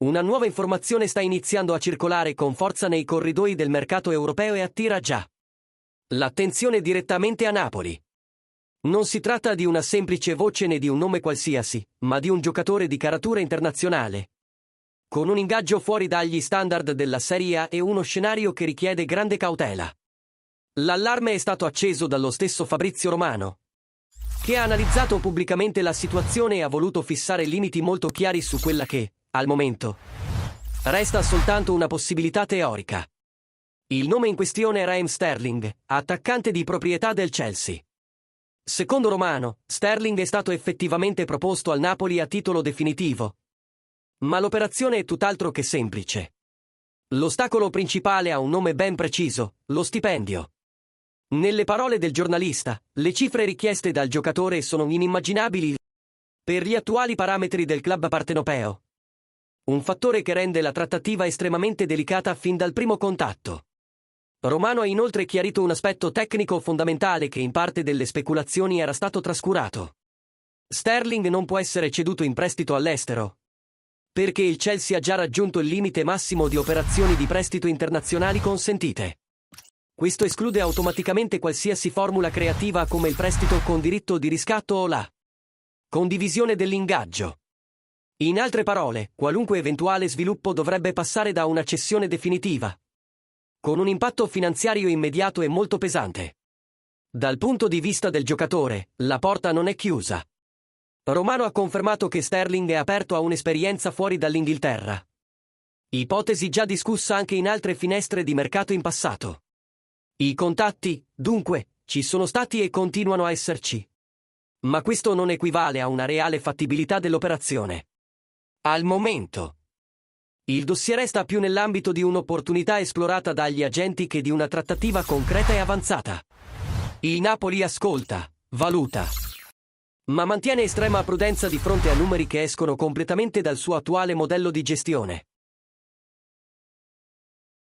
Una nuova informazione sta iniziando a circolare con forza nei corridoi del mercato europeo e attira già l'attenzione direttamente a Napoli. Non si tratta di una semplice voce né di un nome qualsiasi, ma di un giocatore di caratura internazionale, con un ingaggio fuori dagli standard della Serie A e uno scenario che richiede grande cautela. L'allarme è stato acceso dallo stesso Fabrizio Romano, che ha analizzato pubblicamente la situazione e ha voluto fissare limiti molto chiari su quella che, al momento, resta soltanto una possibilità teorica. Il nome in questione è Raheem Sterling, attaccante di proprietà del Chelsea. Secondo Romano, Sterling è stato effettivamente proposto al Napoli a titolo definitivo, ma l'operazione è tutt'altro che semplice. L'ostacolo principale ha un nome ben preciso: lo stipendio. Nelle parole del giornalista, le cifre richieste dal giocatore sono inimmaginabili per gli attuali parametri del club partenopeo. Un fattore che rende la trattativa estremamente delicata fin dal primo contatto. Romano ha inoltre chiarito un aspetto tecnico fondamentale che in parte delle speculazioni era stato trascurato. Sterling non può essere ceduto in prestito all'estero, perché il Chelsea ha già raggiunto il limite massimo di operazioni di prestito internazionali consentite. Questo esclude automaticamente qualsiasi formula creativa come il prestito con diritto di riscatto o la condivisione dell'ingaggio. In altre parole, qualunque eventuale sviluppo dovrebbe passare da una cessione definitiva, con un impatto finanziario immediato e molto pesante. Dal punto di vista del giocatore, la porta non è chiusa. Romano ha confermato che Sterling è aperto a un'esperienza fuori dall'Inghilterra, ipotesi già discussa anche in altre finestre di mercato in passato. I contatti, dunque, ci sono stati e continuano a esserci. Ma questo non equivale a una reale fattibilità dell'operazione. Al momento, il dossier resta più nell'ambito di un'opportunità esplorata dagli agenti che di una trattativa concreta e avanzata. Il Napoli ascolta, valuta, ma mantiene estrema prudenza di fronte a numeri che escono completamente dal suo attuale modello di gestione.